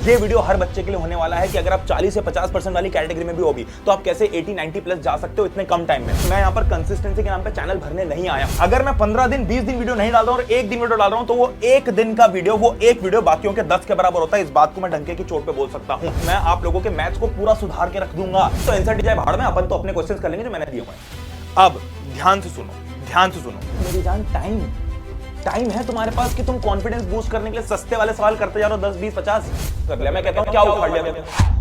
ये वीडियो हर बच्चे के लिए होने वाला है कि अगर आप 40 से 50% वाली कैटेगरी में भी होगी तो आप कैसे 80-90 प्लस जा सकते हो इतने कम टाइम में। मैं यहाँ पर कंसिस्टेंसी के नाम पे चैनल भरने नहीं आया। अगर मैं 15 दिन 20 दिन वीडियो नहीं डाल रहा हूँ और एक दिन वीडियो डाल रहा हूँ तो वो एक दिन का वीडियो, वो एक वीडियो बाकियों के 10 के बराबर होता है। इस बात को मैं डंके की चोट पे बोल सकता हूँ। मैं आप लोगों के मैथ्स को पूरा सुधार के रख दूंगा। तो एनसीईआरटी जाए भाड़ में, अपन तो अपने क्वेश्चंस कर लेंगे जो मैंने दिए हुए हैं। अब ध्यान से सुनो मेरी जान, टाइम है तुम्हारे पास कि तुम कॉन्फिडेंस बूस्ट करने के लिए सस्ते वाले सवाल करते जा रहे हो। 10 20 50 कर लिया। मैं कहता हूं क्या उखाड़ लिया।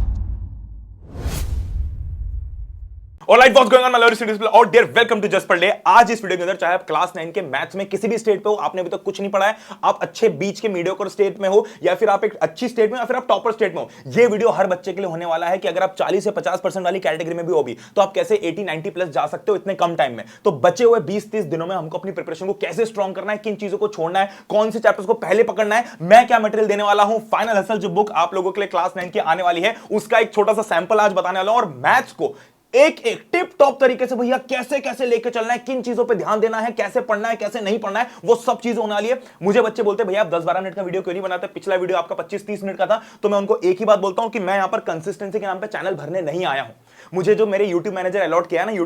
Alright, what's going on my lovely students और dear welcome to Just Per Day। आज इस वीडियो के अंदर चाहे आप क्लास 9 के मैथ्स में किसी भी स्टेट पे हो, आपने अभी तक कुछ नहीं पढ़ा है, आप अच्छे बीच के मीडियोकर स्टेट में हो या फिर आप एक अच्छी स्टेट में या फिर आप टॉपर स्टेट में हो, ये वीडियो हर बच्चे के लिए होने वाला है कि अगर आप 40 से 50% वाली कैटेगरी में भी हो भी तो आप कैसे 80-90 प्लस जा सकते हो इतने कम टाइम में। तो बचे हुए 20-30 दिनों में हमको अपनी प्रिपरेशन को कैसे स्ट्रॉन्ग करना है, किन चीजों को छोड़ना है, कौन से चैप्टर्स को पहले पकड़ना है, मैं क्या मटेरियल देने वाला हूं। फाइनल हसल जो बुक आप लोगों के लिए क्लास 9 की आने वाली है उसका एक छोटा सा सैंपल आज बताने वाला हूं और मैथ्स को एक टिप टॉप तरीके से भैया कैसे कैसे लेके चलना है, किन चीजों पे ध्यान देना है, कैसे पढ़ना है, कैसे नहीं पढ़ना है, वो सब चीजें होने वाली है। मुझे बच्चे बोलते हैं भैया आप 10-12 मिनट का वीडियो क्यों नहीं बनाते, पिछला वीडियो आपका 25-30 मिनट का था। तो मैं उनको एक ही बात बोलता हूं कि मैं यहां पर कंसिस्टेंसी के नाम पे चैनल भरने नहीं आया हूं। मुझे जो मेरे YouTube मैनेजर अलॉट किया है ना,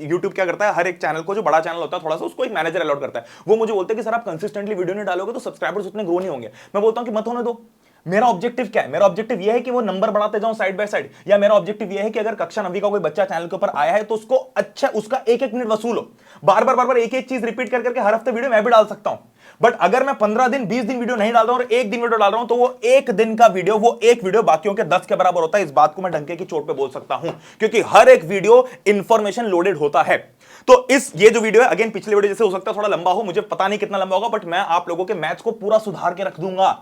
YouTube क्या करता है, हर एक चैनल को, जो बड़ा चैनल होता है थोड़ा सा, उसको एक मैनेजर अलॉट करता है। वो मुझे बोलते हैं कि सर आप कंसिस्टेंटली वीडियो नहीं डालोगे तो सब्सक्राइबर्स उतने ग्रो नहीं होंगे। मैं बोलता हूं कि मत होने दो। मेरा ऑब्जेक्टिव क्या है? मेरा ऑब्जेक्टिव यह है कि वो नंबर बढ़ाते जाऊं साइड बाय साइड, या मेरा ऑब्जेक्टिव यह है कि अगर कक्षा 9वीं का कोई बच्चा चैनल के ऊपर आया है तो उसको अच्छा, उसका एक मिनट वसूल हो। बार बार एक चीज रिपीट करके हर हफ्ते वीडियो मैं भी डाल सकता हूं। बट अगर मैं 15 दिन 20 दिन वीडियो नहीं डाल रहा हूं और एक दिन वीडियो डाल रहा हूं तो वो एक दिन का वीडियो, वो एक वीडियो बाकियों के 10 के बराबर होता है। इस बात को मैं डंके की चोट पे बोल सकता हूं क्योंकि हर एक वीडियो इंफॉर्मेशन लोडेड होता है। तो ये जो वीडियो है, अगेन पिछले वीडियो जैसे हो सकता है थोड़ा लंबा हो, मुझे पता नहीं कितना लंबा होगा, बट मैं आप लोगों के मैथ्स को पूरा सुधार के रख दूंगा।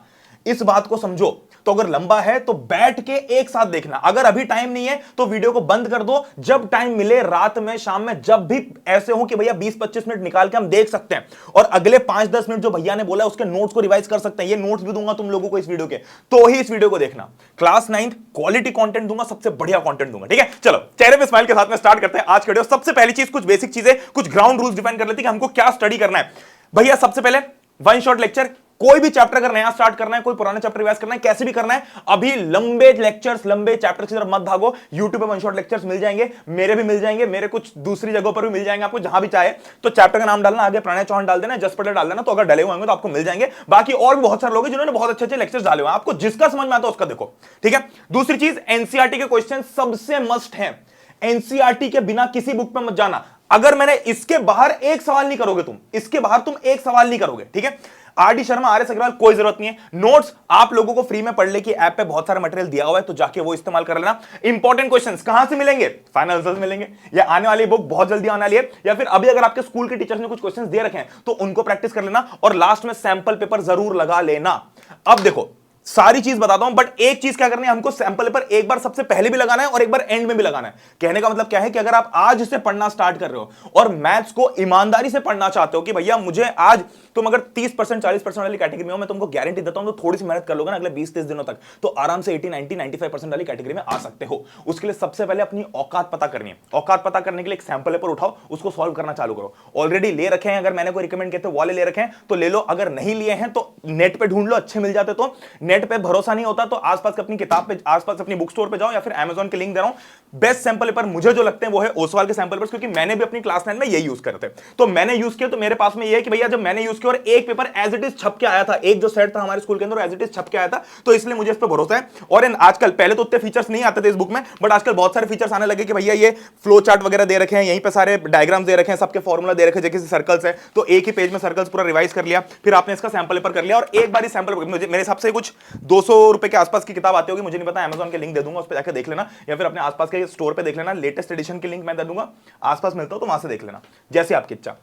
इस बात को समझो। तो अगर लंबा है तो बैठ के एक साथ देखना। अगर अभी टाइम नहीं है तो वीडियो को बंद कर दो। जब टाइम मिले, रात में, शाम में, जब भी ऐसे हो कि भैया 20-25 मिनट निकाल के हम देख सकते हैं और अगले 5-10 मिनट जो भैया ने बोला उसके नोट्स को रिवाइज कर सकते हैं। ये नोट्स भी दूंगा तुम लोगों को इस वीडियो के, तो ही इस वीडियो को देखना। क्लास 9 क्वालिटी कंटेंट दूंगा, सबसे बढ़िया कंटेंट दूंगा। ठीक है, चलो चेहरे पे स्माइल के साथ में स्टार्ट करते हैं आज के वीडियो। सबसे पहली चीज, कुछ बेसिक चीजें, कुछ ग्राउंड रूल्स डिफाइन कर लेते हैं कि हमको क्या स्टडी करना है। भैया सबसे पहले वन शॉट लेक्चर, कोई भी चैप्टर अगर नया स्टार्ट करना है, कोई पुराना चैप्टर रिवाइज करना है, कैसे भी करना है, अभी लंबे लेक्चर्स, लंबे चैप्टर्स की तरफ मत भागो। YouTube पे वन शॉट लेक्चर्स मिल जाएंगे, मेरे भी मिल जाएंगे, मेरे कुछ दूसरी जगहों पर भी मिल जाएंगे, आपको जहां भी चाहे। तो चैप्टर का नाम डालना, आगे प्रणय चौहान डाल देना, जस्ट पर डे डाल देना, तो अगर डले हुए होंगे तो आपको मिल जाएंगे। बाकी और भी बहुत सारे लोग हैं जिन्होंने बहुत अच्छे लेक्चर्स डाले हुए हैं, आपको जिसका समझ में आता है उसका देखो। ठीक है, दूसरी चीज, एनसीईआरटी के क्वेश्चन सबसे मस्ट है। एनसीईआरटी के बिना किसी बुक में मत जाना। अगर मैंने इसके बाहर एक सवाल नहीं करोगे, तुम इसके बाहर तुम एक सवाल नहीं करोगे। ठीक है, R D Sharma, R S Agarwal, कोई जरूरत नहीं है। नोट्स आप लोगों को फ्री में पढ़ ले की ऐप पे बहुत सारा मटेरियल दिया हुआ है, तो जाके वो इस्तेमाल कर लेना। इंपॉर्टेंट क्वेश्चंस कहां से मिलेंगे? फाइनल आंसर्स मिलेंगे, या आने वाली बुक बहुत जल्दी आने वाली है, या फिर अभी अगर आपके स्कूल के टीचर्स ने कुछ क्वेश्चंस दे रखे हैं तो उनको प्रैक्टिस कर लेना और लास्ट में सैंपल पेपर जरूर लगा लेना। अब देखो, सारी चीज बताता हूं, बट एक चीज क्या करनी है हमको, सैंपल पेपर एक बार सबसे पहले भी लगाना है और एक बार एंड में भी लगाना है। कहने का मतलब क्या है कि अगर आप आज से पढ़ना स्टार्ट कर रहे हो और मैथ्स को ईमानदारी से पढ़ना चाहते हो कि भैया मुझे आज, तुम अगर 30% 40% वाली कैटेगरी में हो, मैं तुमको गारंटी देता हूं तो थोड़ी सी मेहनत कर लोगे ना अगले 20-30 दिनों तक, तो आराम से 80-90-95% वाली कैटेगरी में आ सकते हो। उसके लिए सबसे पहले अपनी औकात पता करनी है। औकात पता करने के लिए एक सैंपल पेपर उठाओ, उसको सॉल्व करना चालू करो। ऑलरेडी ले रखे हैं, अगर मैंने कोई रिकमेंड किए थे वाले ले रखे हैं तो ले लो, अगर नहीं लिए हैं तो नेट पे ढूंढ लो, अच्छे मिल जाते। तो नेट पे भरोसा नहीं होता तो आसपास अपनी किताब पे, आसपास अपनी बुक स्टोर पे जाओ, या फिर Amazon के लिंक दे रहा हूं। बेस्ट सैंपल पेपर मुझे जो लगते हैं वो है ओसवाल के सैंपल पेपर्स, क्योंकि मैंने भी अपनी क्लास 9 में यही यूज करे थे। तो मैंने यूज किया, तो मेरे पास में ये है कि भैया जब मैंने यूज किया और एक पेपर एज इट इज छप के आया था, एक जो सेट था हमारे स्कूल के अंदर एज इट इज छप के आया था, तो इसलिए मुझे इस पर भरोसा है। और आजकल, पहले तो उतने फीचर्स नहीं आते थे इस बुक में, बट आजकल बहुत सारे फीचर्स आने लगे कि भैया ये फ्लो चार्ट वगैरह दे रखे हैं, यहीं पे सारे डायग्राम्स दे रखे हैं, सबके फॉर्मूला दे रखे हैं, जैसे सर्कल्स है तो एक ही पेज में सर्कल्स पूरा रिवाइज कर लिया, फिर आपने इसका सैंपल पेपर कर लिया और एक बार सैंपल, मेरे हिसाब से कुछ 200 रुपए के आसपास की किताब आती होगी, मुझे नहीं पता। Amazon के लिंक दे दूंगा, उस पर जाकर देख लेना, या फिर अपने आसपास के स्टोर पे देख लेना। लेटेस्ट एडिशन की लिंक मैं दे दूंगा, आसपास मिलता हो तो वहां से देख लेना, जैसे आपकी इच्छा।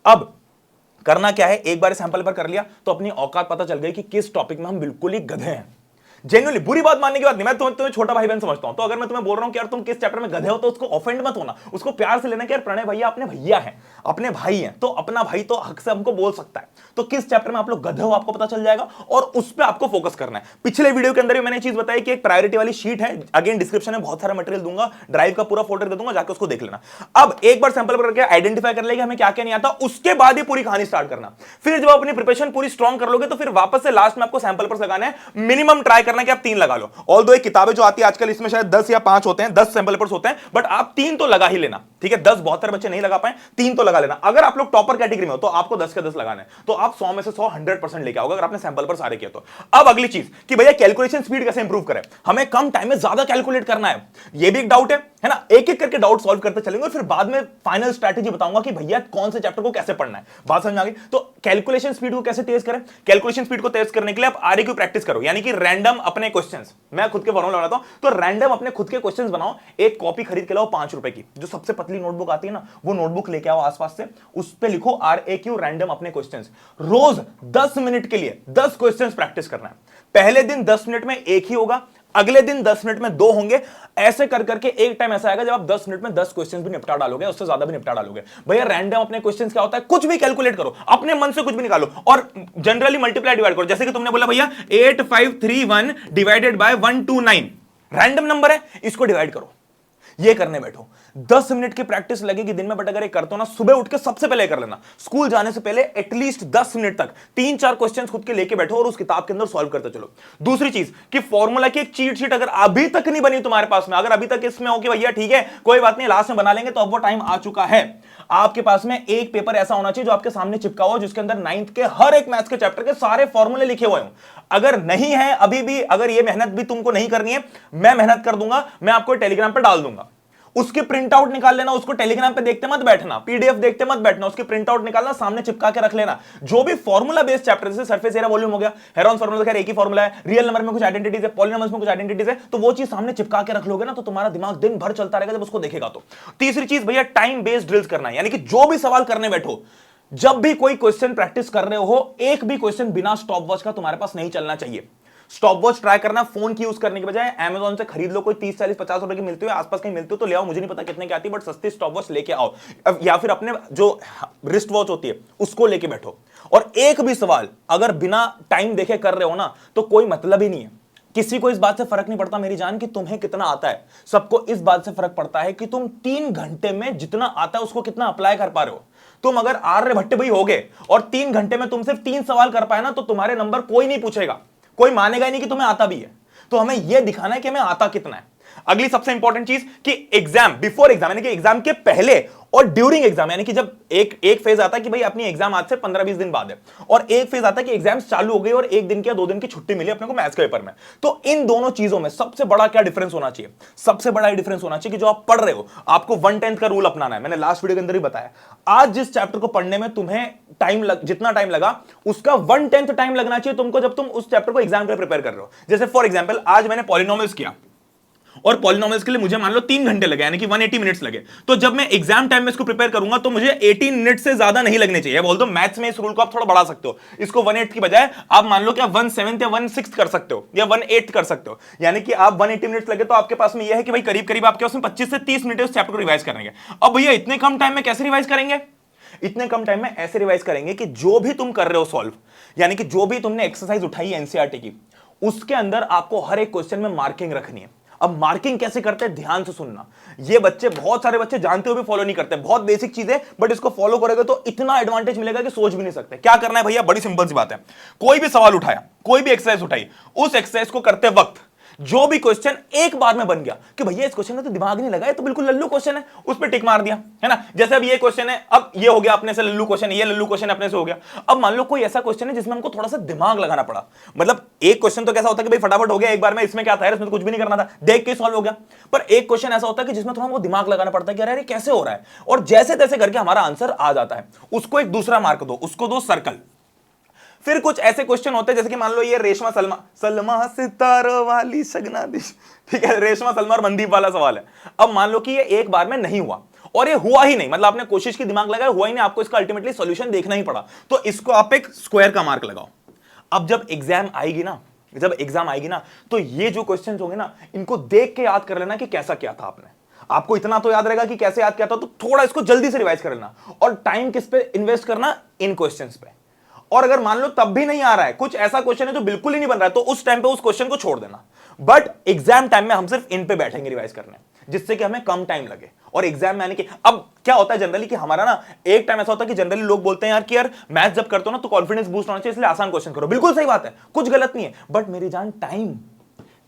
अब करना क्या है, एक बार सैंपल पेपर कर लिया तो अपनी औकात पता चल गई कि किस टॉपिक में हम बिल्कुल ही गधे हैं। जेन्युइनली बुरी बात मानने की बात नहीं, मैं तुम्हें छोटा भाई बहन समझता हूं, तो अगर मैं तुम्हें बोल रहा हूं कि यार तुम किस चैप्टर में गधे हो तो उसको ऑफेंड मत होना, उसको प्यार से लेना कि यार प्रणय भैया अपने भैया हैं, अपने भाई हैं, तो अपना भाई तो हक से हमको बोल सकता है। तो किस चैप्टर में आप लोग गधे हो आपको पता चल जाएगा और उस पर आपको फोकस करना है। पिछले वीडियो के अंदर भी मैंने चीज बताई कि एक प्रायोरिटी वाली शीट है, अगेन डिस्क्रिप्शन में बहुत सारा मटेरियल दूंगा, ड्राइव का पूरा फोल्डर दे दूंगा, जाकर उसको देख लेना। अब एक बार सैंपल करके आइडेंटिफाई कर लेगा हमें क्या क्या नहीं आता, उसके बाद ही पूरी कहानी स्टार्ट करना। फिर जब अपनी प्रिपरेशन पूरी स्ट्रॉन्ग कर लोगे तो फिर वापस से लास्ट में आपको सैंपल पर लगाना है। मिनिमम ट्राई करना कि आप 3 लगा लो। ऑल्दो ये किताबें जो आती है आजकल इसमें शायद 10 या 5 होते हैं, 10 सैंपल पेपर्स होते हैं, बट आप 3 तो लगा ही लेना, ठीक है। 10 72 बच्चे नहीं लगा पाए, 3 तो लगा लेना। अगर आप लोग टॉपर कैटेगरी में हो तो आपको 10 के 10 लगाने, तो आप 100 में से 100 100% लेके आओगे अगर आपने सैंपल पर सारे किए तो। अब अगली चीज कि भैया कैलकुलेशन स्पीड कैसे इंप्रूव करें, हमें कम टाइम में ज्यादा कैलकुलेट करना है, ये भी एक डाउट है ना। एक एक करके डाउट सॉल्व करते चलेंगे और फिर बाद में फाइनल स्ट्रैटेजी बताऊंगा कि भैया कौन से चैप्टर को कैसे पढ़ना है। बात समझ आ गई? तो कैलकुलेशन स्पीड को कैसे तेज करें? कैलकुलेशन स्पीड को तेज करने के लिए आप आरएक्यू प्रैक्टिस करो, यानी कि रैंडम अपने क्वेश्चंस, मैं खुद के फॉर्मूला बनाता हूं, तो रैंडम अपने खुद के क्वेश्चंस बनाओ। एक कॉपी खरीद के लाओ 5 रुपए की, जो सबसे पतली नोटबुक आती है ना, वो नोटबुक लेके आओ आसपास से, उस पे लिखो आरएक्यू रैंडम अपने क्वेश्चंस। रोज 10 मिनट के लिए 10 क्वेश्चंस प्रैक्टिस करना है। पहले दिन 10 मिनट में एक ही होगा, अगले दिन 10 मिनट में 2 होंगे, ऐसे कर करके एक टाइम ऐसा आएगा जब आप 10 मिनट में 10 क्वेश्चंस भी निपटा डालोगे, उससे ज्यादा भी निपटा डालोगे। भैया रैंडम अपने क्वेश्चंस क्या होता है? कुछ भी कैलकुलेट करो, अपने मन से कुछ भी निकालो और जनरली मल्टीप्लाई डिवाइड करो। जैसे कि तुमने बोला भैया 8531 डिवाइडेड बाय 129, रैंडम नंबर है, इसको डिवाइड करो। ये करने बैठो, 10 मिनट की प्रैक्टिस लगेगी दिन में, बट अगर ये करते हो ना, सुबह उठ के सबसे पहले कर लेना, स्कूल जाने से पहले एटलीस्ट 10 मिनट तक 3-4 क्वेश्चंस खुद के लेके बैठो और उस किताब के अंदर सॉल्व करते चलो। दूसरी चीज कि फॉर्मूला की एक चीट शीट अगर अभी तक नहीं बनी तुम्हारे पास में, अगर अभी तक इसमें हो कि भैया ठीक है कोई बात नहीं लास्ट में बना लेंगे, तो अब वो टाइम आ चुका है। आपके पास में एक पेपर ऐसा होना चाहिए जो आपके सामने चिपका हो, जिसके अंदर 9th के हर एक मैथ्स के चैप्टर के सारे फॉर्मूले लिखे हुए हों। अगर नहीं है अभी भी, अगर ये मेहनत भी तुमको नहीं करनी है, मैं मेहनत कर दूंगा, मैं आपको टेलीग्राम पे डाल दूंगा, उसके प्रिंट आउट निकाल लेना, उसको टेलीग्राम पे देखते मत बैठना, पीडीएफ देखते मत बैठना, उसके प्रिंट आउट निकालना, सामने चिपका के रख लेना। जो भी फॉर्मूला बेस्ड चैप्टर, जैसे सरफेस एरिया वॉल्यूम हो गया, हेरोन फार्मूला खैर एक ही फॉर्मूला है, रियल नंबर में कुछ आइडेंटिटीज है, पॉलिनॉमियल्स में कुछ आइडेंटिटीज है, तो वो चीज सामने चिपका के रख लोगे ना, तो तुम्हारा दिमाग दिन भर चलता रहेगा जब उसको देखेगा तो। तीसरी चीज भैया टाइम बेस्ड ड्रिल्स करना है, यानी कि जो भी सवाल करने बैठो, जब भी कोई क्वेश्चन प्रैक्टिस कर रहे हो, एक भी क्वेश्चन बिना स्टॉप वॉच का तुम्हारे पास नहीं चलना चाहिए। स्टॉप वॉच ट्राई करना, फोन की यूज करने के बजाय अमेज़न से खरीद लो, कोई 30 40 50 रुपए की मिलती है, आसपास कहीं मिलती हो तो ले आओ, मुझे नहीं पता कितने की आती है, बट सस्ती स्टॉप वॉच लेके आओ, या फिर अपने जो रिस्ट वॉच होती है उसको लेके बैठो। और एक भी सवाल अगर बिना टाइम देखे कर रहे हो ना, तो कोई मतलब ही नहीं है। किसी को इस बात से फर्क नहीं पड़ता मेरी जान कि तुम्हें कितना आता है, सबको इस बात से फर्क पड़ता है कि तुम 3 घंटे में जितना आता है उसको कितना अप्लाई कर पा रहे हो। तुम अगर आर्यभट्ट भाई होगे और 3 घंटे में तुम सिर्फ 3 सवाल कर पाए ना, तो तुम्हारे नंबर कोई नहीं पूछेगा, कोई मानेगा ही नहीं कि तुम्हें आता भी है। तो हमें यह दिखाना है कि हमें आता कितना है। अगली सबसे इंपॉर्टेंट चीज कि एग्जाम, बिफोर एग्जाम यानी कि एग्जाम के पहले और ड्यूरिंग एग्जाम, यानी कि जब एक फेज आता है कि भाई अपनी एग्जाम आज से 15-20 दिन बाद है, और एक फेज आता है कि एग्जाम्स चालू हो गई और 1 दिन या 2 दिन की छुट्टी मिली अपने को मैथ्स के पेपर में। तो इन दोनों चीजों में सबसे बड़ा क्या डिफरेंस होना चाहिए? सबसे बड़ा डिफरेंस होना चाहिए कि जो आप पढ़ रहे हो, आपको 1/10 का रूल अपनाना है। मैंने लास्ट वीडियो के अंदर ही बताया, आज जिस चैप्टर को पढ़ने में तुम्हें जितना टाइम लगा, उसका 1/10 टाइम लगना चाहिए तुमको जब तुम उस चैप्टर को एग्जाम के लिए प्रिपेयर कर रहे हो। जैसे फॉर एग्जाम्पल आज मैंने पॉलिनॉमियल्स किया, और पॉलिनॉमियल्स के लिए मुझे मान लो 3 घंटे लगे, यानी कि 180 मिनट्स लगे। तो जब मैं एग्जाम टाइम में इसको प्रिपेयर करूंगा तो मुझे 18 मिनट से ज्यादा नहीं लगने चाहिए। बोल दो मैथ्स में इस रूल को आप थोड़ा बढ़ा सकते हो, इसको 1/8 की बजाय आप मान लो कि आप 1/7 या 1/6 कर सकते हो, या 1/8 कर सकते हो, यानी कि आप 180 मिनट्स लगे तो आपके पास में यह है कि भाई करीब करीब आपके पास में 25 से 30 मिनट उस चैप्टर को रिवाइज करेंगे। अब भैया इतने कम टाइम में कैसे रिवाइज करेंगे? इतने कम टाइम में ऐसे रिवाइज करेंगे कि जो भी तुम कर रहे हो सॉल्व, यानी कि जो भी तुमने एक्सरसाइज उठाई है एनसीईआरटी की, उसके अंदर आपको हर एक क्वेश्चन में मार्किंग रखनी है। अब मार्किंग कैसे करते हैं ध्यान से सुनना, ये बच्चे बहुत सारे बच्चे जानते हुए भी फॉलो नहीं करते, बहुत बेसिक चीज है, बट इसको फॉलो करोगे तो इतना एडवांटेज मिलेगा कि सोच भी नहीं सकते। क्या करना है भैया? बड़ी सिंपल सी बात है, कोई भी सवाल उठाया, कोई भी एक्सरसाइज उठाई, उस एक्सरसाइज को करते वक्त जो भी क्वेश्चन एक बार में बन गया कि भैया इस क्वेश्चन में तो दिमाग नहीं लगा, ये तो बिल्कुल लल्लू क्वेश्चन है, उस पर टिक मार दिया, है ना। जैसे अब ये क्वेश्चन है, अब ये हो गया अपने से लल्लू क्वेश्चन, ये लल्लू क्वेश्चन अपने से हो गया। अब मान लो कोई ऐसा क्वेश्चन है जिसमें हमको थोड़ा सा दिमाग लगाना पड़ा, मतलब एक क्वेश्चन तो कैसा होता है कि भाई फटाफट हो गया एक बार में, इसमें क्या था, इसमें तो कुछ भी नहीं करना था, देख के सॉल्व हो गया। पर एक क्वेश्चन ऐसा होता है कि जिसमें थोड़ा हमको दिमाग लगाना पड़ता है कि अरे कैसे हो रहा है, और जैसे तैसे करके हमारा आंसर आ जाता है। उसको एक दूसरा मार्क दो, उसको दो सर्कल। फिर कुछ ऐसे क्वेश्चन होते हैं जैसे कि मान लो ये रेशमा सलमा सितारों वाली सगना दिश, ठीक है, रेशमा सलमा और मनदीप वाला सवाल है। अब मान लो कि ये एक बार में नहीं हुआ, और ये हुआ ही नहीं, मतलब आपने कोशिश की, दिमाग लगाया, हुआ ही नहीं, आपको इसका अल्टीमेटली सॉल्यूशन देखना ही पड़ा, तो इसको आप एक स्क्वायर का मार्क लगाओ। अब जब एग्जाम आएगी ना, तो ये जो क्वेश्चन होंगे ना, इनको देख के याद कर लेना कि कैसा क्या था आपने। आपको इतना तो याद रहेगा कि कैसे याद किया था, तो थोड़ा इसको जल्दी से रिवाइज कर लेना, और टाइम किस पे इन्वेस्ट करना? इन क्वेश्चंस पे। और अगर मान लो तब भी नहीं आ रहा है, कुछ ऐसा क्वेश्चन है जो बिल्कुल ही नहीं बन रहा है, तो उस टाइम पे उस क्वेश्चन को छोड़ देना। बट एग्जाम टाइम में हम सिर्फ इन पे बैठेंगे रिवाइज करने, जिससे कि हमें कम टाइम लगे। और एग्जाम में आने के अब क्या होता है जनरली कि हमारा ना एक टाइम ऐसा होता है कि जनरली लोग बोलते हैं यार कि यार मैथ जब करते हो ना तो कॉन्फिडेंस बूस्ट होना चाहिए, इसलिए आसान क्वेश्चन करो। बिल्कुल सही बात है, कुछ गलत नहीं है, बट मेरी जान टाइम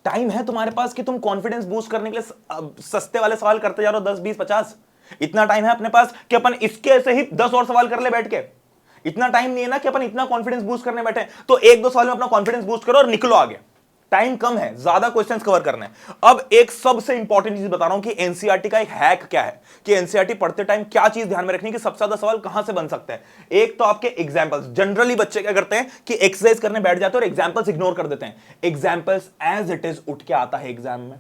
टाइम है तुम्हारे पास कि तुम कॉन्फिडेंस बूस्ट करने के लिए सस्ते वाले सवाल करते जा रहे हो, 10 20 50। इतना टाइम है अपने पास कि अपन इसके से ही 10 और सवाल कर ले बैठ के। इतना टाइम नहीं है ना कि अपन इतना कॉन्फिडेंस बूस्ट करने बैठे, तो एक दो सवाल में अपना कॉन्फिडेंस बूस्ट करो और निकलो आगे। टाइम कम है, ज्यादा क्वेश्चंस कवर करने हैं। अब एक सबसे इंपॉर्टेंट चीज बता रहा हूं कि एनसीईआरटी का एक हैक क्या है, कि एनसीईआरटी पढ़ते टाइम क्या चीज ध्यान में रखनी कि सबसे ज्यादा सवाल कहां से बन सकते हैं। एक तो आपके एग्जांपल्स। जनरली बच्चे क्या करते हैं कि एक्सरसाइज करने बैठ जाते हैं और एग्जांपल्स इग्नोर कर देते हैं। एग्जांपल्स एज इट इज उठ के आता है एग्जाम में।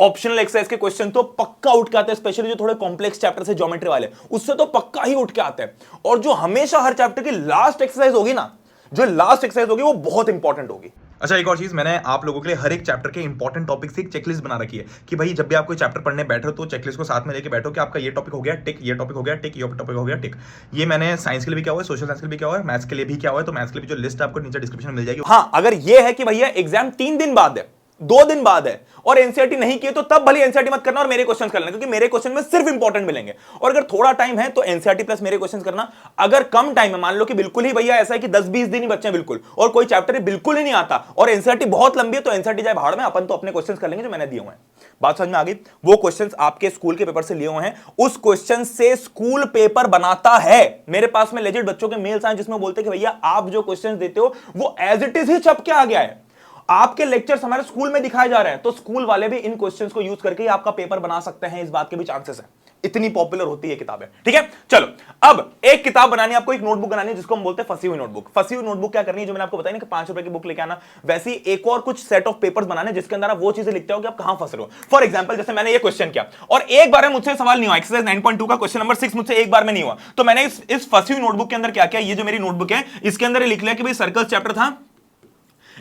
ऑप्शनल एक्सरसाइज के क्वेश्चन तो पक्का उठ के आते हैं, स्पेशली जो थोड़े कॉम्प्लेक्स चैप्टर से, ज्योमेट्री वाले, उससे तो पक्का ही उठ के आते हैं। और जो हमेशा हर चैप्टर की लास्ट एक्सरसाइज होगी ना, जो लास्ट एक्सरसाइज होगी वो बहुत इंपॉर्टेंट होगी। अच्छा, एक और चीज, मैंने आप लोगों के लिए हर एक चैप्टर के इंपॉर्टेंट टॉपिक्स की एक चेकलिस्ट बना रखी है कि भाई जब भी आप कोई चैप्टर पढ़ने बैठो तो चेकलिस्ट को साथ में लेके बैठो कि आपका ये टॉपिक हो गया टिक, ये टॉपिक हो गया टिक, ये टॉपिक हो गया टिक। ये मैंने साइंस के लिए भी क्या हुआ है, सोशल साइंस के लिए भी क्या हुआ है, मैथ्स के लिए भी क्या हुआ है। तो मैथ्स के लिए भी जो लिस्ट आपको नीचे डिस्क्रिप्शन में मिल जाएगी। हाँ, अगर ये है कि भैया एग्जाम 3 दिन बाद है, 2 दिन बाद है और एनसीईआरटी नहीं किए, तो तब भले एनसीईआरटी मत करना और मेरे क्वेश्चंस कर लेना, क्योंकि मेरे क्वेश्चन में सिर्फ इंपॉर्टेंट मिलेंगे। और अगर थोड़ा टाइम है तो एनसीईआरटी प्लस मेरे क्वेश्चंस करना। अगर कम टाइम है, मान लो कि बिल्कुल ही भैया ऐसा है कि 10-20 दिन ही बच्चे हैं बिल्कुल, और कोई चैप्टर बिल्कुल ही नहीं आता और एनसीईआरटी बहुत लंबी है, तो एनसीईआरटी जाए भाड़ में, अपन तो अपने क्वेश्चंस कर लेंगे जो मैंने दिए हुए हैं। बात समझ में आ गई? वो क्वेश्चंस आपके स्कूल के पेपर से लिए हुए हैं, उस क्वेश्चन से स्कूल पेपर बनाता है। मेरे पास में लेजिट बच्चों के मेल्स आए जिसमें बोलते हैं कि भैया आप जो क्वेश्चंस देते हो वो एज इट इज ही छप के आ गया है, आपके लेक्चर्स हमारे स्कूल में दिखाए जा रहे हैं, तो स्कूल वाले भी इन क्वेश्चंस को यूज करके आपका पेपर बना सकते हैं। इस बात के भी चांसेस है, इतनी पॉपुलर होती है किताबें। ठीक है, चलो अब एक किताब बनानी, आपको एक नोटबुक बनानी है जिसको हम बोलते हैं फंसी हुई नोटबुक। फंसी हुई नोटबुक क्या करनी है, जो मैंने आपको बताया ना कि 5 रुपए की बुक लेके आना, वैसी एक और कुछ सेट ऑफ पेपर्स बनाने जिसके अंदर आप वो चीजें लिखते हो कि आप कहां फंस रहे हो। फॉर एग्जांपल, जैसे मैंने ये क्वेश्चन किया और एक बार में मुझसे सवाल नहीं हुआ, एक्सरसाइज 9.2 का क्वेश्चन नंबर 6 मुझसे एक बार में नहीं हुआ, तो मैंने इस फंसी हुई नोटबुक के अंदर क्या किया, ये जो मेरी नोटबुक है इसके अंदर लिख लिया कि भाई सर्कल चैप्टर था,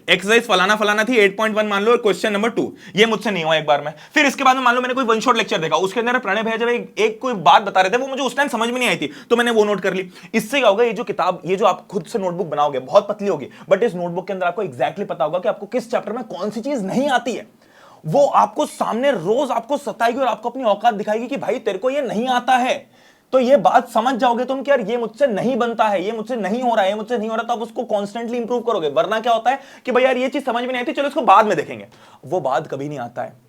एक्सरसाइज फलाना फलाना थी 8.1 मान लो, क्वेश्चन नंबर 2, ये मुझसे नहीं हुआ एक बार में। फिर इसके बाद में मान लो मैंने कोई वन शॉट लेक्चर देखा, उसके अंदर प्रणय भैया जब एक कोई बात बता रहे थे, वो मुझे उस टाइम समझ में नहीं आई थी, तो मैंने वो नोट कर ली। इससे क्या होगा, ये जो किताब, ये जो आप खुद से नोटबुक बनाओगे बहुत पतली होगी, बट इस नोटबुक के अंदर आपको एग्जैक्टली पता होगा कि आपको किस चैप्टर में कौन सी चीज नहीं आती है। वो आपको सामने रोज आपको सताएगी और आपको अपनी औकात दिखाएगी कि भाई तेरे को ये नहीं आता है। तो ये बात समझ जाओगे तुम कि यार ये मुझसे नहीं बनता है, ये मुझसे नहीं हो रहा है, ये मुझसे नहीं हो रहा, तो आप उसको कॉन्स्टेंटली इंप्रूव करोगे। वरना क्या होता है कि भाई यार ये चीज समझ में नहीं आती, चलो इसको बाद में देखेंगे, वो बाद कभी नहीं आता है।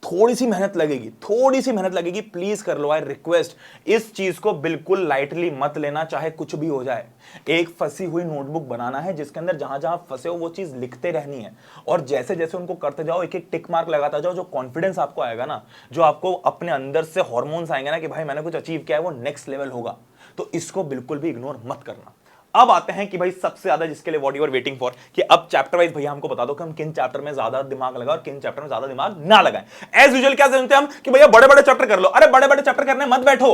थोड़ी सी मेहनत लगेगी, थोड़ी सी मेहनत लगेगी, प्लीज कर लो, आई रिक्वेस्ट। इस चीज को बिल्कुल लाइटली मत लेना, चाहे कुछ भी हो जाए। एक फंसी हुई नोटबुक बनाना है जिसके अंदर जहां जहां फंसे हो वो चीज लिखते रहनी है, और जैसे जैसे उनको करते जाओ, एक एक टिक मार्क लगाता जाओ, जो कॉन्फिडेंस आपको आएगा ना, जो आपको अपने अंदर से हॉर्मोन्स आएंगे ना कि भाई मैंने कुछ अचीव किया है, वो नेक्स्ट लेवल होगा। तो इसको बिल्कुल भी इग्नोर मत करना। अब आते हैं कि भाई सबसे ज्यादा जिसके लिए what you are waiting for, कि अब चैप्टर वाइज भैया हमको बता दो कि हम किन चैप्टर में ज्यादा दिमाग लगाएं और किन चैप्टर में ज्यादा दिमाग ना लगाएं। एज यूजुअल क्या जानते हैं हम कि भैया बड़े बड़े चैप्टर कर लो। अरे बड़े बड़े चैप्टर करने मत बैठो,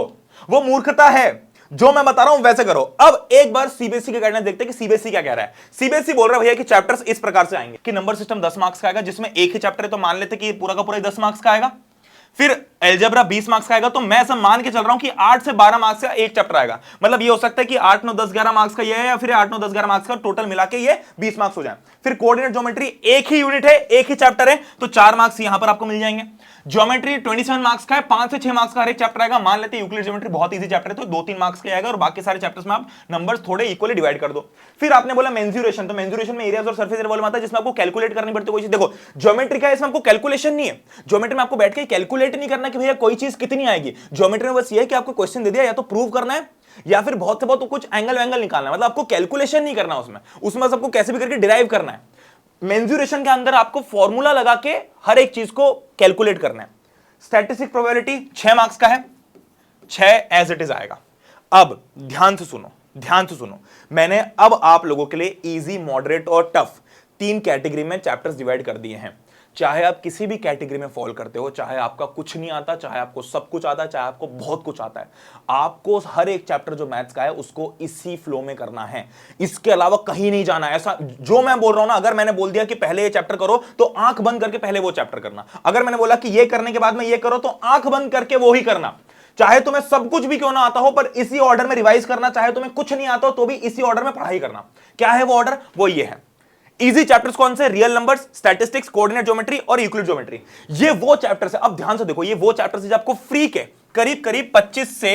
वो मूर्खता है। जो मैं बता रहा हूं वैसे करो। अब एक बार सीबीएसई के गाइडलाइन देखते हैं कि सीबीएसई क्या कह रहा है। सीबीएसई बोल रहा है भैया कि चैप्टर्स इस प्रकार से आएंगे कि नंबर सिस्टम 10 मार्क्स का आएगा, जिसमें एक ही चैप्टर है तो मान लेते कि पूरा का पूरा 10 मार्क्स का आएगा। फिर अलजेब्रा 20 मार्क्स का आएगा, तो मैं सब मान के चल रहा हूं कि 8 से 12 मार्क्स का एक चैप्टर आएगा। मतलब ये हो सकता है कि 8 9 10 11 मार्क्स का ये है, या फिर 8 9 10 11 मार्क्स का टोटल मिला के ये 20 मार्क्स हो जाए। फिर कोऑर्डिनेट ज्योमेट्री एक ही यूनिट है, एक ही चैप्टर है, तो 4 मार्क्स यहां पर आपको मिल जाएंगे। ज्योमेट्री 27 मार्क्स का है, 5 से 6 मार्क्स का हर एक चैप्टर आएगा। मान लेते हैं यूक्लिड ज्योमेट्री बहुत इजी चैप्टर है, तो 2-3 मार्क्स का आएगा, और बाकी सारे चैप्टर्स में आप नंबर्स थोड़े इक्वली डिवाइड कर दो। फिर आपने बोला मेंसुरेशन, तो मेंसुरेशन में एरियाज और सरफेस एरिया आता है, जिसमें आपको कैलकुलेट करनी पड़ती है कोई चीज। देखो ज्योमेट्री का है, इसमें आपको कैलकुलेशन नहीं है। ज्योमेट्री में आपको बैठ के कैलकुलेट नहीं करना कि भैया कोई चीज कितनी आएगी। ज्योमेट्री में बस ये है कि आपको क्वेश्चन दे दिया, या तो प्रूव करना है या फिर बहुत से बहुत तो कुछ एंगल वैंगल निकालना है। मतलब आपको कैलकुलेशन नहीं करना उसमें सबको कैसे भी करके डिराइव करना है। मेंसुरेशन के अंदर आपको फॉर्मूला लगा के हर एक चीज को कैलकुलेट करना है। स्टैटिस्टिक प्रोबेबिलिटी 6 मार्क्स का है, 6 एज इट इज आएगा। अब ध्यान से सुनो, मैंने अब आप लोगों के लिए इजी, मॉडरेट और टफ 3 कैटेगरी में चैप्टर्स डिवाइड कर दिए हैं। चाहे आप किसी भी कैटेगरी में फॉल करते हो, चाहे आपका कुछ नहीं आता, चाहे आपको सब कुछ आता है, चाहे आपको बहुत कुछ आता है, आपको हर एक चैप्टर जो मैथ्स का है उसको इसी फ्लो में करना है। इसके अलावा कहीं नहीं जाना है। ऐसा जो मैं बोल रहा हूं ना, अगर मैंने बोल दिया कि पहले ये चैप्टर करो, तो आंख बंद करके पहले वो चैप्टर करना। अगर मैंने बोला कि ये करने के बाद में ये करो, तो आंख बंद करके वो ही करना। चाहे तुम्हें सब कुछ भी क्यों ना आता हो, पर इसी ऑर्डर में रिवाइज करना। चाहे तुम्हें कुछ नहीं आता हो तो भी इसी ऑर्डर में पढ़ाई करना। क्या है वो ऑर्डर? वो ये है। इजी चैप्टर्स कौन से? Real numbers, statistics, coordinate geometry और यूक्लिड ज्योमेट्री। ये वो चैप्टर्स है। अब ध्यान से देखो, ये वो चैप्टर्स है जो आपको फ्री के करीब करीब 25 से,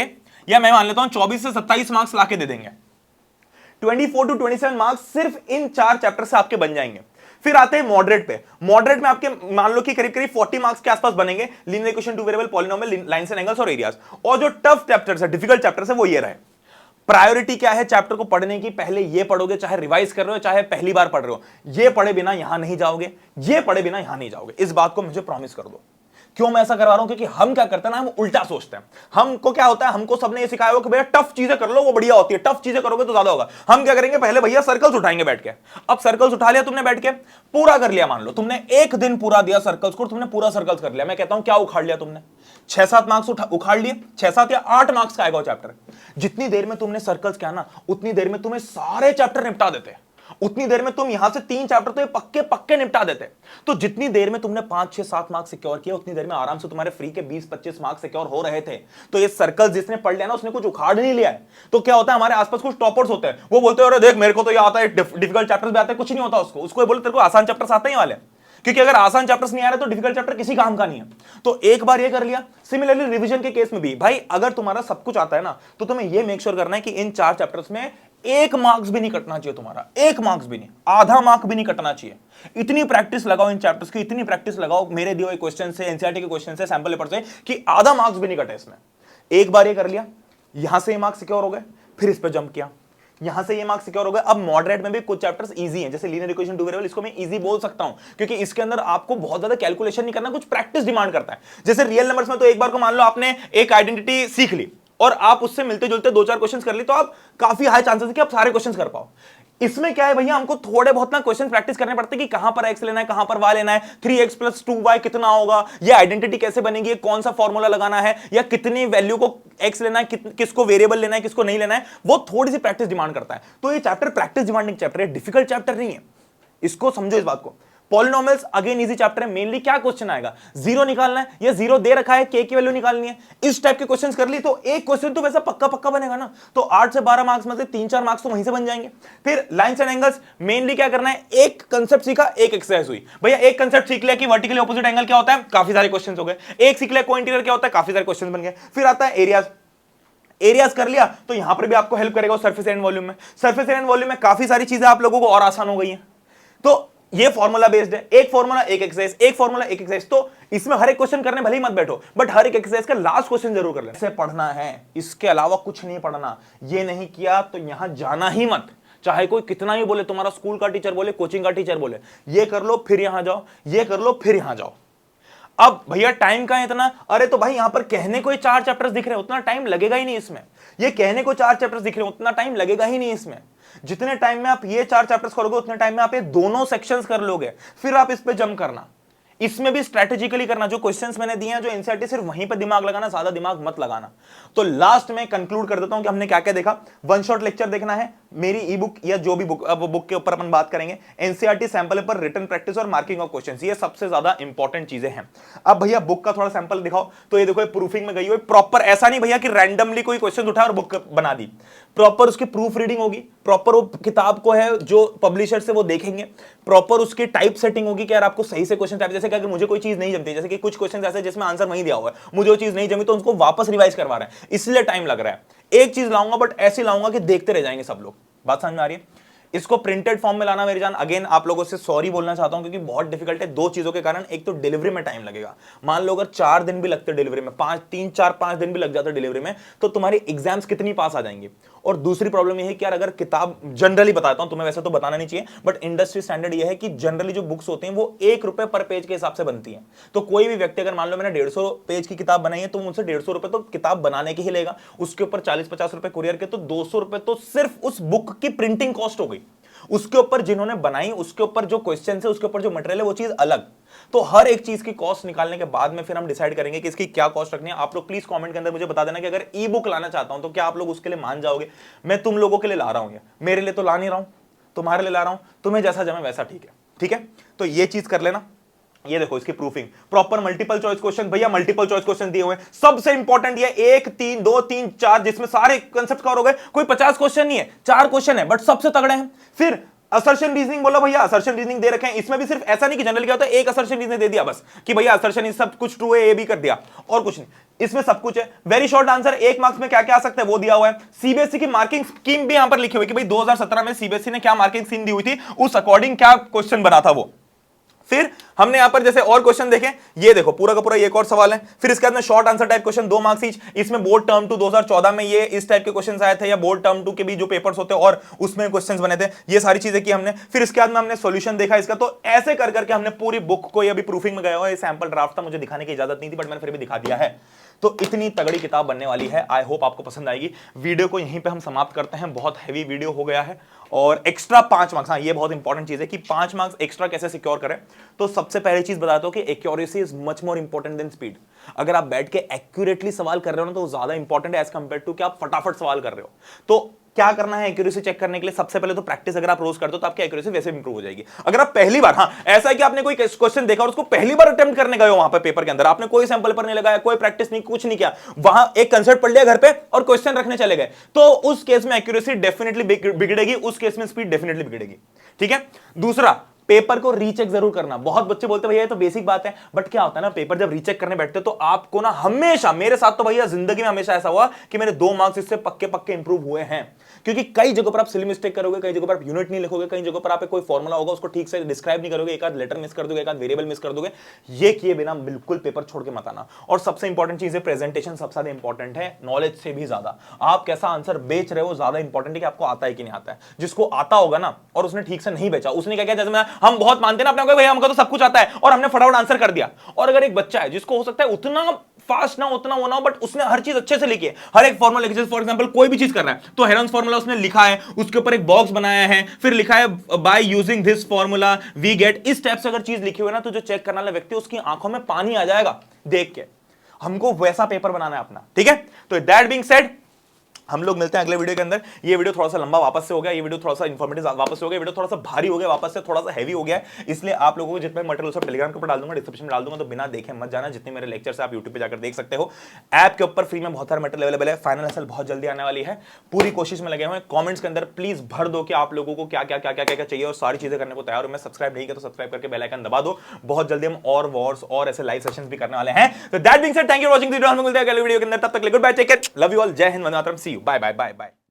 या मैं मान लेता हूं 24 से 27 मार्क्स लाके दे देंगे। 24 to 27 मार्क्स सिर्फ इन 4 चैप्टर से आपके बन जाएंगे। फिर आते हैं मॉडरेट पे। मॉडरेट में आपके मान लो कि करीब करीब 40 मार्क्स के आसपास बनेंगे, linear equation, two variable, polynomial, lines and angles और एरियाज। और जो टफ चैप्टर्स है, डिफिकल्ट चैप्टर्स है, वो ये रहे। प्रायोरिटी क्या है चैप्टर को पढ़ने की? पहले ये पढ़ोगे, चाहे रिवाइज कर रहे हो चाहे पहली बार पढ़ रहे हो, ये पढ़े बिना यहां नहीं जाओगे, ये पढ़े बिना यहां नहीं जाओगे। इस बात को मुझे प्रॉमिस कर दो। क्यों मैं ऐसा करवा रहा हूं? क्योंकि हम क्या करते हैं ना, हम उल्टा सोचते हैं। हमको क्या होता है, हमको सबने ये सिखाया हो कि भैया टफ चीजें कर लो, वो बढ़िया होती है, टफ चीजें करोगे तो ज्यादा होगा। हम क्या करेंगे, पहले भैया सर्कल्स उठाएंगे बैठ के। अब सर्कल्स उठा लिया तुमने, बैठ के पूरा कर लिया, मान लो तुमने एक दिन पूरा दिया सर्कल्स को, तुमने पूरा सर्कल्स कर लिया। मैं कहता हूं क्या उखाड़ लिया तुमने? 6-7 मार्क्स उखाड़ लिए। 6-7 या 8 मार्क्स का आएगा वो चैप्टर। जितनी देर में तुमने सर्कल्स किया ना, उतनी देर में तुम्हें सारे चैप्टर निपटा देते। उतनी देर में तुम यहां से 3 चैप्टर तो ये पक्के पक्के निपटा देते। तो जितनी देर में तुमने 5-6-7 मार्क्स सिक्योर किया, उतनी देर में आराम से तुम्हारे फ्री के 20-25 मार्क्स सिक्योर हो रहे थे। तो ये सर्कल जिसने पढ़ लिया ना, उसने कुछ उखाड़ नहीं लिया है। तो क्या होता है, हमारे आसपास कुछ टॉपर्स होते हैं, वो बोलते हैं अरे देख मेरे को तो ये आता है, डिफिकल्ट चैप्टर्स भी आते हैं। कुछ नहीं होता उसको बोले तेरे को आसान चैप्टर्स आते ही वाले, क्योंकि अगर आसान चैप्टर्स नहीं आ रहे तो डिफिकल्ट चैप्टर किसी काम का नहीं है। तो एक बार ये कर लिया। सिमिलरली रिवीजन के केस में भी भाई, अगर तुम्हारा सब कुछ आता है ना, तो तुम्हें ये मेक श्योर करना है कि इन 4 चैप्टर्स में 1 मार्क्स भी नहीं कटना चाहिए तुम्हारा, 1 मार्क्स भी नहीं, आधा मार्क भी नहीं कटना चाहिए। इतनी प्रैक्टिस लगाओ इन चैप्टर्स की, इतनी प्रैक्टिस लगाओ मेरे दिए हुए क्वेश्चन से, एनसीईआरटी के क्वेश्चन से, सैंपल पेपर से, कि आधा मार्क्स भी नहीं कटे इसमें। एक बार ये कर लिया, यहां से ये मार्क्स सिक्योर हो गए, फिर इस पर जंप किया, यहां से ये मार्क्स सिक्योर हो गए। अब मॉडरेट में भी कुछ चैप्टर्स इजी हैं, जैसे लीनियर इक्वेशन, टू वेरिएबल, इसको मैं इजी बोल सकता हूं क्योंकि इसके अंदर आपको बहुत ज्यादा कैलकुलेशन नहीं करना, कुछ प्रैक्टिस डिमांड करता है। जैसे रियल नंबर्स में तो एक बार को मान लो आपने एक आइडेंटिटी सीख ली और आप उससे मिलते जुलते 2-4 क्वेश्चंस कर ली, तो आप काफी हाई चांसेस है कि आप सारे क्वेश्चंस कर पाओ। इसमें क्या है भैया, हमको थोड़े बहुत ना क्वेश्चन प्रैक्टिस करने पड़ते हैं कि कहां पर x लेना है, कहां पर y लेना है, 3x + 2y कितना होगा, ये आइडेंटिटी कैसे बनेगी, कौन सा फॉर्मूला लगाना है, या कितनी वैल्यू को x लेना है, किसको वेरिएबल लेना है, किसको नहीं लेना है, वो थोड़ी सी प्रैक्टिस डिमांड करता है। तो ये चैप्टर प्रैक्टिस डिमांडिंग चैप्टर है, डिफिकल्ट चैप्टर नहीं है, इसको समझो इस बात को। पॉलिनोमियल्स अगेन इजी चैप्टर है। मेनली क्या क्वेश्चन आएगा, जीरो निकालना है, या जीरो दे रखा है, के की वैल्यू निकालनी है। इस टाइप के क्वेश्चंस कर ली तो एक क्वेश्चन तो वैसा पक्का पक्का बनेगा ना, तो 8 से 12 मार्क्स में से 3-4 मार्क्स तो वहीं से बन जाएंगे। फिर लाइंस एंड एंगल्स, मेनली क्या करना है, एक कंसेप्ट सीखा, एक एक्सरसाइज हुई। भैया एक कंसेप्ट सीख लिया कि वर्टिकली ऑपोजिट एंगल क्या होता है, काफी सारे क्वेश्चन हो गए। एक सीख लिया कोइंटीरियर क्या होता है, काफी सारे क्वेश्चन बन गए। फिर आता है एरियाज, एरियाज कर लिया तो यहां पर भी आपको हेल्प करेगा सरफेस एंड वॉल्यूम में। सरफेस एंड वॉल्यूम में काफी सारी चीजें आप लोगों को और आसान हो गई हैं। तो ये फॉर्मूला बेस्ड है, एक फॉर्मूला एक एक्सरसाइज, एक फॉर्मूला एक एक्सरसाइज। तो इसमें हर एक क्वेश्चन करने भले ही मत बैठो, बट हर एक एक्सरसाइज का लास्ट क्वेश्चन जरूर कर लेना। इसे पढ़ना है, इसके अलावा कुछ नहीं पढ़ना। ये नहीं किया तो यहां जाना ही मत, चाहे कोई कितना ही बोले, तुम्हारा स्कूल का टीचर बोले, कोचिंग का टीचर बोले, ये कर लो फिर यहां जाओ, ये कर लो फिर यहां जाओ। अब भैया टाइम का है इतना, अरे तो भाई यहां पर कहने को 4 चैप्टर्स दिख रहे हैं, उतना टाइम लगेगा ही नहीं इसमें। ये कहने को 4 चैप्टर्स दिख रहे हैं, उतना टाइम लगेगा ही नहीं इसमें। जितने टाइम में आप ये 4 चैप्टर्स करोगे, उतने टाइम में आप ये दोनों सेक्शंस कर लोगे। फिर आप इस पे जंप करना, इसमें भी स्ट्रेटेजिकली करना। जो क्वेश्चंस मैंने दिए हैं, जो एनसीईआरटी, सिर्फ वहीं पे दिमाग लगाना, ज्यादा दिमाग मत लगाना। तो लास्ट में कंक्लूड कर देता हूं कि हमने क्या क्या देखा। वन शॉट लेक्चर देखना है, मेरी ई बुक या जो भी बुक, अब बुक के ऊपर अपन बात करेंगे। NCERT sample paper, written practice और मार्किंग ऑफ क्वेश्चंस, ये सबसे ज्यादा इंपॉर्टेंट चीजें हैं। अब भैया बुक का थोड़ा सैंपल दिखाओ, तो ये देखो प्रूफिंग में गई हुई प्रॉपर। ऐसा नहीं भैया कि रैंडमली कोई क्वेश्चन उठा और बुक बना दी, प्रॉपर उसकी प्रूफ रीडिंग होगी, प्रॉपर वो किताब को है जो पब्लिशर से वो देखेंगे, प्रॉपर उसकी टाइप सेटिंग होगी कि यार आपको सही से क्वेश्चन टाइप। जैसे कि अगर मुझे कोई चीज नहीं जमती, जैसे कि कुछ क्वेश्चन ऐसे जिसमें आंसर वहीं दिया हुआ है, मुझे वो चीज नहीं जमी तो उसको वापस रिवाइज करवा रहे हैं, इसलिए टाइम लग रहा है। एक चीज लाऊंगा बट ऐसे लाऊंगा कि देखते रह जाएंगे सब लोग। बात समझ में आ रही है? इसको प्रिंटेड फॉर्म में लाना मेरी जान। अगेन आप लोगों से सॉरी बोलना चाहता हूं क्योंकि बहुत डिफिकल्ट है, 2 चीजों के कारण। एक तो डिलीवरी में टाइम लगेगा, मान लो अगर 4 दिन भी लगते डिलीवरी में, 3-4-5 दिन भी लग जाते डिलीवरी में, तो तुम्हारी एग्जाम्स कितनी पास आ जाएंगी। और दूसरी प्रॉब्लम यह है कि यार अगर किताब, जनरली बताता हूं तुम्हें, वैसे तो बताना नहीं चाहिए, बट इंडस्ट्री स्टैंडर्ड यह है कि जनरली जो बुक्स होती हैं वो 1 रुपए पर पेज के हिसाब से बनती हैं। तो कोई भी व्यक्ति, अगर मान लो मैंने 150 पेज की किताब बनाई है, तो मुझसे 150 रुपए तो किताब बनाने के ही लेगा, उसके ऊपर 40-50 रुपए कुरियर के, तो 200 रुपए तो सिर्फ उस बुक की प्रिंटिंग कॉस्ट हो गई। उसके ऊपर जिन्होंने बनाई, उसके ऊपर जो क्वेश्चन है, उसके ऊपर जो मटेरियल है, वो चीज अलग। तो हर एक चीज की कॉस्ट निकालने के बाद में फिर हम डिसाइड करेंगे कि इसकी क्या कॉस्ट रखनी है। आप लोग प्लीज कमेंट के अंदर मुझे बता देना कि अगर ई बुक लाना चाहता हूं तो क्या आप लोग उसके लिए मान जाओगे। मैं तुम लोगों के लिए ला रहा हूं, मेरे लिए तो ला नहीं रहा हूं, तुम्हारे लिए ला रहा हूं, तुम्हें जैसा जमे वैसा ठीक है। ठीक है, तो ये चीज कर लेना। ये देखो इसकी proofing, proper multiple choice question. भैया मल्टीपल चॉइस क्वेश्चन दिए हुए हैं, सबसे इंपॉर्टेंट ये 1, 3, 2, 3, 4, जिसमें सारे कंसेप्ट कवर हो गए। कोई 50 क्वेश्चन नहीं है, 4 क्वेश्चन है, बट सबसे तगड़े हैं। फिर असर्शन रीजनिंग बोला भैया, असर्शन रीजनिंग दे रखे हैं। इसमें भी सिर्फ ऐसा नहीं कि जनरल क्या होता है, एक असर्शन रीजनिंग दे दिया बस कि भैया असर्शन इज सब कुछ ट्रू है, ये भी कर दिया और कुछ नहीं, इसमें सब कुछ है। वेरी शॉर्ट आंसर, 1 मार्क्स में क्या क्या आ सकता है वो दिया हुआ है। सीबीएसई की मार्किंग स्कीम भी यहां पर लिखी हुई कि भाई 2017 में सीबीएसई ने क्या मार्किंग स्कीम दी हुई थी, उस अकॉर्डिंग क्या क्वेश्चन बना था वो। फिर हमने यहां पर जैसे और क्वेश्चन देखे, ये देखो पूरा का पूरा एक और सवाल है। फिर इसके बाद में short answer type question 2 marks each. इसमें बोर्ड टर्म 2 2014 में ये इस टाइप के क्वेश्चंस आए थे, या बोर्ड टर्म 2 के भी जो पेपर्स होते हैं और उसमें क्वेश्चंस बने थे, ये सारी चीजें की हमने। फिर इसके बाद में हमने सॉल्यूशन देखा इसका। तो ऐसे कर करके हमने पूरी बुक को, ये अभी प्रूफिंग में गया हुआ है, सैंपल ड्राफ्ट था, मुझे दिखाने की इजाजत नहीं थी बट मैंने फिर भी दिखा दिया है। तो इतनी तगड़ी किताब बनने वाली है, आई होप आपको पसंद आएगी। वीडियो को यहीं पे हम समाप्त करते हैं, बहुत हैवी वीडियो हो गया है। और एक्स्ट्रा 5 मार्क्स, हाँ ये बहुत इंपॉर्टेंट चीज है कि 5 मार्क्स एक्स्ट्रा कैसे सिक्योर करें। तो सबसे पहली चीज बताता हूं कि accuracy is much more important than speed. अगर आप बैठ के एक्यूरेटली सवाल कर रहे हो ना, तो वो ज्यादा इंपॉर्टेंट है एज कंपेयर टू कि आप फटाफट सवाल कर रहे हो। तो क्या करना है एक्यूरेसी चेक करने के लिए, सबसे पहले तो प्रैक्टिस अगर आप रोज करते हो तो आपकी एक्यूरेसी वैसे इंप्रूव हो जाएगी। अगर आप पहली बार, हाँ ऐसा है कि आपने कोई क्वेश्चन देखा और उसको पहली बार अटेम्प्ट करने गए हो वहां पे पेपर के अंदर, आपने कोई सैंपल पेपर नहीं लगाया, कोई प्रैक्टिस नहीं, कुछ नहीं किया, वहां एक कंसेप्ट पढ़ लिया घर पे और क्वेश्चन रखने चले गए, तो उस केस में एक्यूरेसी डेफिनेटली बिगड़ेगी, उस केस में स्पीड डेफिनेटली बिगड़ेगी। ठीक है। दूसरा, पेपर को रीचेक जरूर करना। बहुत बच्चे बोलते भैया ये तो बेसिक बात है, बट क्या होता है ना, पेपर जब रीचेक करने बैठते हो तो आपको ना हमेशा, मेरे साथ तो भैया जिंदगी में हमेशा ऐसा हुआ कि मेरे 2 मार्क्स इससे पक्के पक्के इंप्रूव हुए हैं। क्योंकि कई जगहों पर आप सिली मिस्टेक करोगे, कई जगहों पर आप यूनिट नहीं लिखोगे, कई जगहों पर आप कोई फॉर्मूला होगा उसको ठीक से डिस्क्राइब नहीं करोगे, एक आध लेटर मिस कर दोगे, एक आध वेरिएबल मिस कर दोगे। ये किए बिना बिल्कुल पेपर छोड़ के मत आना। और सबसे इंपॉर्टेंट चीज है प्रेजेंटेशन, सबसे ज्यादा इंपॉर्टेंट है, नॉलेज से भी ज्यादा आप कैसा आंसर बेच रहे हो ज्यादा इंपॉर्टेंट है कि आपको आता है कि नहीं आता है। जिसको आता होगा ना और उसने ठीक से नहीं बेचा, उसने क्या किया, जैसे हम बहुत मानते हैं ना अपने, भैया हमको तो सब कुछ आता है और हमने फटाफट आंसर कर दिया। और अगर एक बच्चा है जिसको हो सकता है उतना फास्ट ना उतना वो ना, बट उसने हर चीज अच्छे से लिखी है, हर एक फॉर्मूला लिखी है, फॉर एग्जांपल कोई भी चीज कर रहा है तो हेरॉन्स फॉर्मूला उसने लिखा है, उसके ऊपर एक बॉक्स बनाया है, फिर लिखा है by using this formula we get, इस टाइप से अगर चीज लिखी हुई है ना, तो जो चेक करने वाला व्यक्ति उसकी आंखों में पानी आ जाएगा देख के। हमको वैसा पेपर बनाना है अपना। ठीक है। तो दैट बीइंग सेड, हम लोग मिलते हैं अगले वीडियो के अंदर। ये वीडियो थोड़ा सा लंबा वापस से हो गया, ये वीडियो थोड़ा सा इंफॉर्मेटिव वापस से हो गया, वीडियो थोड़ा सा भारी हो गया वापस से, थोड़ा सा हैवी हो गया है, इसलिए आप लोगों को जितना मटेरियल सब टेलीग्राम के ऊपर डाल दूंगा, डिस्क्रिप्शन में डाल दूंगा, तो बिना देखे मत जाना। जितने मेरे लेक्चर्स आप यूट्यूब पे जाकर देख सकते हो। ऐप के ऊपर फ्री में बहुत सारा मटेरियल अवेलेबल है। फाइनल एसएल बहुत जल्दी आने वाली है, पूरी कोशिश में लगे हुए हैं। कमेंट्स के अंदर प्लीज भर दो कि आप लोगों को क्या क्या क्या क्या क्या चाहिए, और सारी चीजें करने को तैयार हूं मैं। सब्सक्राइब नहीं किया तो सब्सक्राइब करके बेल आइकन दबा दो। बहुत जल्दी हम और वॉर्स और ऐसे लाइव सेशंस भी करने वाले हैं। तो that being said, thank you for watching the video. हम लोग मिलते हैं अगले वीडियो के अंदर, तब तक good bye, take care, love you all, जय हिंद, वंदे मातरम, see you, bye bye bye bye.